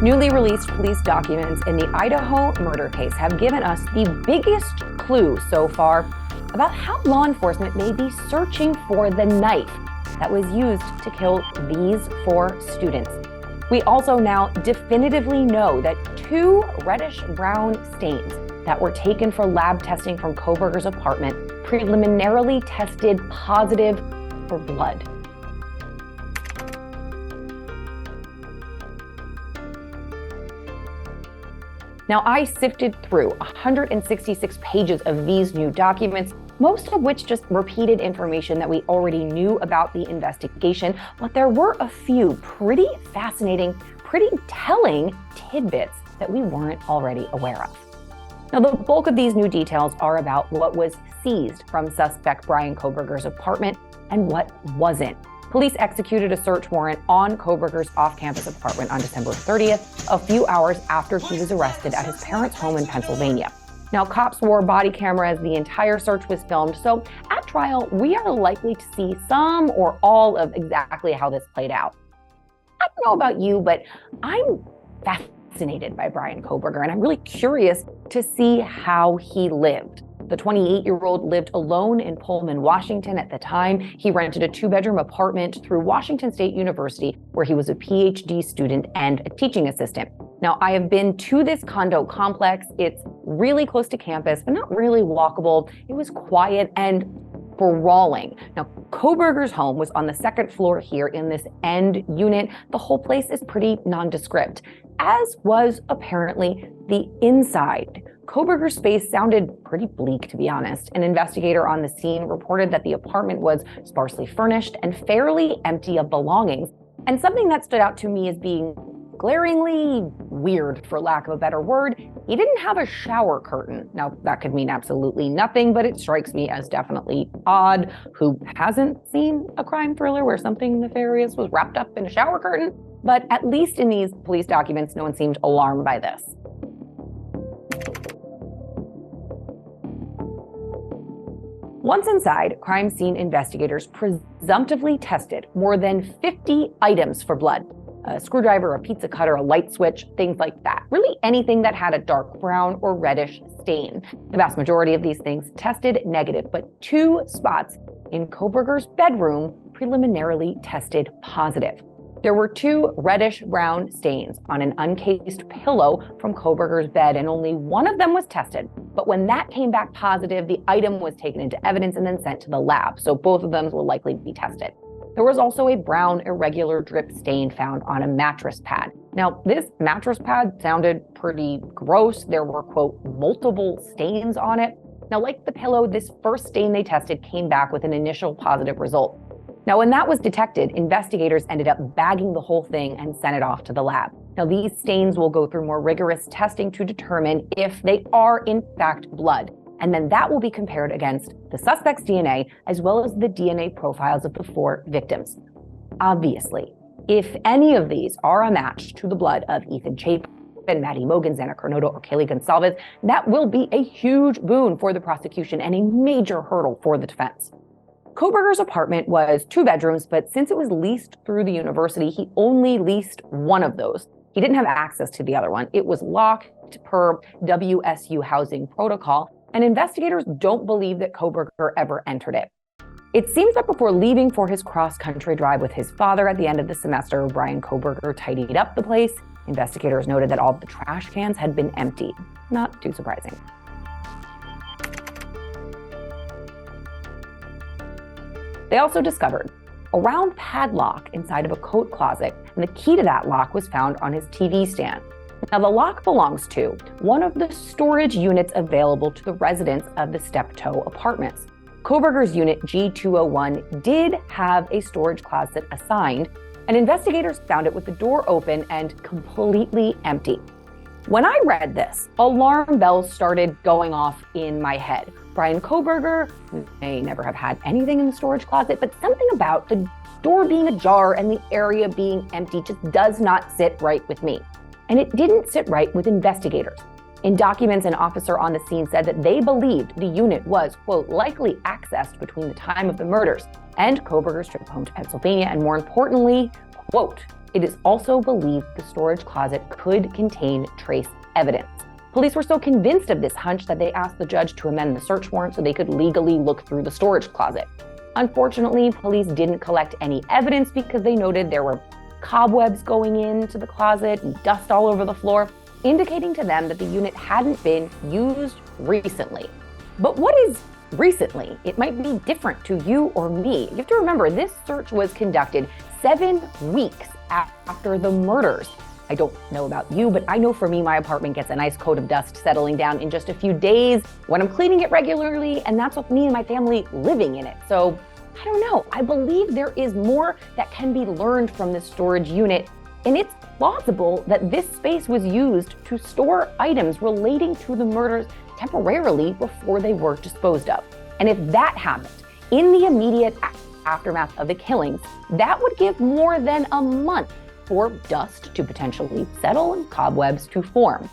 Newly released police documents in the Idaho murder case have given us the biggest clue so far about how law enforcement may be searching for the knife that was used to kill these 4 students. We also now definitively know that 2 reddish-brown stains that were taken for lab testing from Kohberger's apartment preliminarily tested positive for blood. Now, I sifted through 166 pages of these new documents, most of which just repeated information that we already knew about the investigation, but there were a few pretty fascinating, pretty telling tidbits that we weren't already aware of. Now, the bulk of these new details are about what was seized from suspect Bryan Kohberger's apartment and what wasn't. Police executed a search warrant on Kohberger's off-campus apartment on December 30th, a few hours after he was arrested at his parents' home in Pennsylvania. Now, cops wore body cameras, the entire search was filmed, so at trial, we are likely to see some or all of exactly how this played out. I don't know about you, but I'm fascinated by Bryan Kohberger, and I'm really curious to see how he lived. The 28-year-old lived alone in Pullman, Washington at the time. He rented a 2-bedroom apartment through Washington State University, where he was a PhD student and a teaching assistant. Now, I have been to this condo complex. It's really close to campus, but not really walkable. It was quiet and sprawling. Now, Kohberger's home was on the 2nd floor here in this end unit. The whole place is pretty nondescript, as was apparently the inside. Kohberger's space sounded pretty bleak, to be honest. An investigator on the scene reported that the apartment was sparsely furnished and fairly empty of belongings. And something that stood out to me as being glaringly weird, for lack of a better word, he didn't have a shower curtain. Now, that could mean absolutely nothing, but it strikes me as definitely odd. Who hasn't seen a crime thriller where something nefarious was wrapped up in a shower curtain? But at least in these police documents, no one seemed alarmed by this. Once inside, crime scene investigators presumptively tested more than 50 items for blood. A screwdriver, a pizza cutter, a light switch, things like that. Really anything that had a dark brown or reddish stain. The vast majority of these things tested negative, but 2 spots in Kohberger's bedroom preliminarily tested positive. There were 2 reddish-brown stains on an uncased pillow from Kohberger's bed, and only one of them was tested. But when that came back positive, the item was taken into evidence and then sent to the lab, so both of them will likely be tested. There was also a brown, irregular drip stain found on a mattress pad. Now, this mattress pad sounded pretty gross. There were, quote, multiple stains on it. Now, like the pillow, this first stain they tested came back with an initial positive result. Now, when that was detected, investigators ended up bagging the whole thing and sent it off to the lab. Now, these stains will go through more rigorous testing to determine if they are in fact blood. And then that will be compared against the suspect's DNA as well as the DNA profiles of the 4 victims. Obviously, if any of these are a match to the blood of Ethan Chapin, Madison Mogen, Xana Kernodle, or Kaylee Goncalves, that will be a huge boon for the prosecution and a major hurdle for the defense. Kohberger's apartment was 2 bedrooms, but since it was leased through the university, he only leased one of those. He didn't have access to the other one. It was locked per WSU housing protocol, and investigators don't believe that Kohberger ever entered it. It seems that before leaving for his cross-country drive with his father at the end of the semester, Bryan Kohberger tidied up the place. Investigators noted that all of the trash cans had been emptied. Not too surprising. They also discovered a round padlock inside of a coat closet, and the key to that lock was found on his TV stand. Now, the lock belongs to one of the storage units available to the residents of the Steptoe apartments. Kohberger's unit G201 did have a storage closet assigned, and investigators found it with the door open and completely empty. When I read this, alarm bells started going off in my head. Bryan Kohberger may never have had anything in the storage closet, but something about the door being ajar and the area being empty just does not sit right with me. And it didn't sit right with investigators. In documents, an officer on the scene said that they believed the unit was, quote, likely accessed between the time of the murders and Kohberger's trip home to Pennsylvania, and more importantly, quote, It is also believed the storage closet could contain trace evidence. Police were so convinced of this hunch that they asked the judge to amend the search warrant so they could legally look through the storage closet. Unfortunately, police didn't collect any evidence because they noted there were cobwebs going into the closet and dust all over the floor, indicating to them that the unit hadn't been used recently. But what is recently? It might be different to you or me. You have to remember, this search was conducted 7 weeks after the murders. I don't know about you, but I know for me, my apartment gets a nice coat of dust settling down in just a few days when I'm cleaning it regularly, and that's with me and my family living in it. So I don't know. I believe there is more that can be learned from this storage unit, and it's plausible that this space was used to store items relating to the murders temporarily before they were disposed of. And if that happened in the immediate aftermath of the killings, that would give more than a month for dust to potentially settle and cobwebs to form.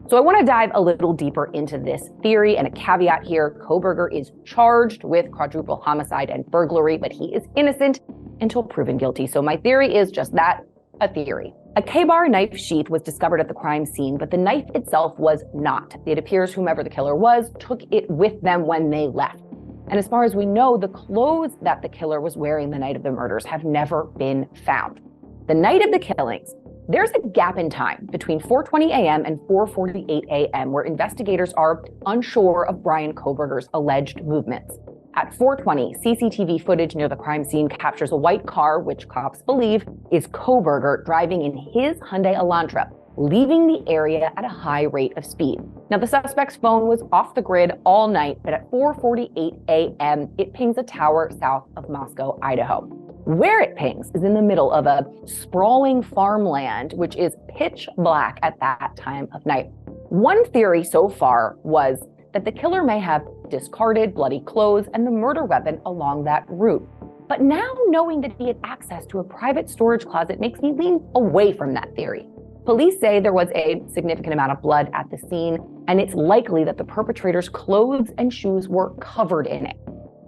So I want to dive a little deeper into this theory, and a caveat here: Kohberger is charged with quadruple homicide and burglary, but he is innocent until proven guilty. So my theory is just that, a theory. A K-bar knife sheath was discovered at the crime scene, but the knife itself was not. It appears whomever the killer was took it with them when they left. And as far as we know, the clothes that the killer was wearing the night of the murders have never been found. The night of the killings, there's a gap in time between 4:20 a.m. and 4:48 a.m. where investigators are unsure of Bryan Kohberger's alleged movements. At 4:20, CCTV footage near the crime scene captures a white car, which cops believe is Kohberger driving in his Hyundai Elantra, leaving the area at a high rate of speed. Now, the suspect's phone was off the grid all night, but at 4:48 a.m., it pings a tower south of Moscow, Idaho. Where it pings is in the middle of a sprawling farmland, which is pitch black at that time of night. One theory so far was that the killer may have discarded bloody clothes and the murder weapon along that route. But now knowing that he had access to a private storage closet makes me lean away from that theory. Police say there was a significant amount of blood at the scene, and it's likely that the perpetrator's clothes and shoes were covered in it.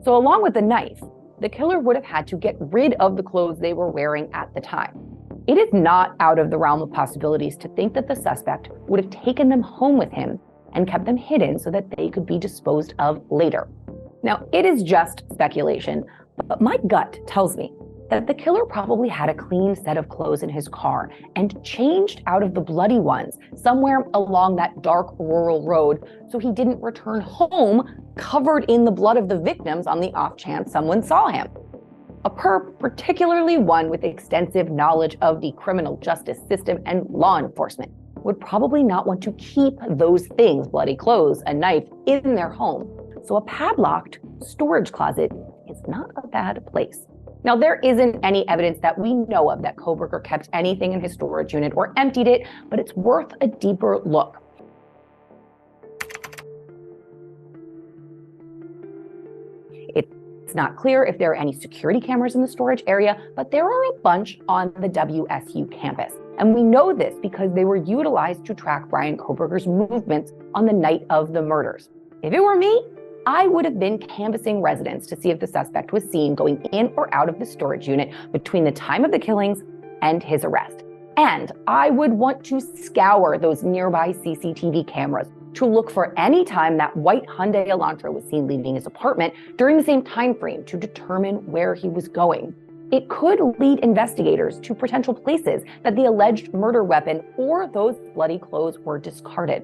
So along with the knife, the killer would have had to get rid of the clothes they were wearing at the time. It is not out of the realm of possibilities to think that the suspect would have taken them home with him and kept them hidden so that they could be disposed of later. Now, it is just speculation, but my gut tells me that the killer probably had a clean set of clothes in his car and changed out of the bloody ones somewhere along that dark rural road so he didn't return home covered in the blood of the victims on the off chance someone saw him. A perp, particularly one with extensive knowledge of the criminal justice system and law enforcement, would probably not want to keep those things, bloody clothes, a knife, in their home. So a padlocked storage closet is not a bad place. Now, there isn't any evidence that we know of that Kohberger kept anything in his storage unit or emptied it, but it's worth a deeper look. It's not clear if there are any security cameras in the storage area, but there are a bunch on the WSU campus. And we know this because they were utilized to track Bryan Kohberger's movements on the night of the murders. If it were me, I would have been canvassing residents to see if the suspect was seen going in or out of the storage unit between the time of the killings and his arrest. And I would want to scour those nearby CCTV cameras to look for any time that white Hyundai Elantra was seen leaving his apartment during the same time frame to determine where he was going. It could lead investigators to potential places that the alleged murder weapon or those bloody clothes were discarded.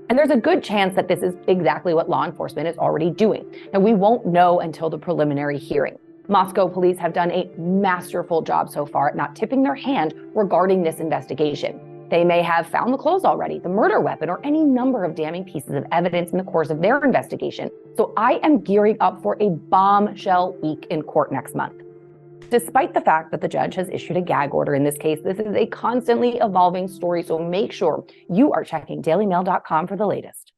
And there's a good chance that this is exactly what law enforcement is already doing. Now, we won't know until the preliminary hearing. Moscow police have done a masterful job so far at not tipping their hand regarding this investigation. They may have found the clothes already, the murder weapon, or any number of damning pieces of evidence in the course of their investigation. So I am gearing up for a bombshell week in court next month. Despite the fact that the judge has issued a gag order in this case, this is a constantly evolving story, so make sure you are checking dailymail.com for the latest.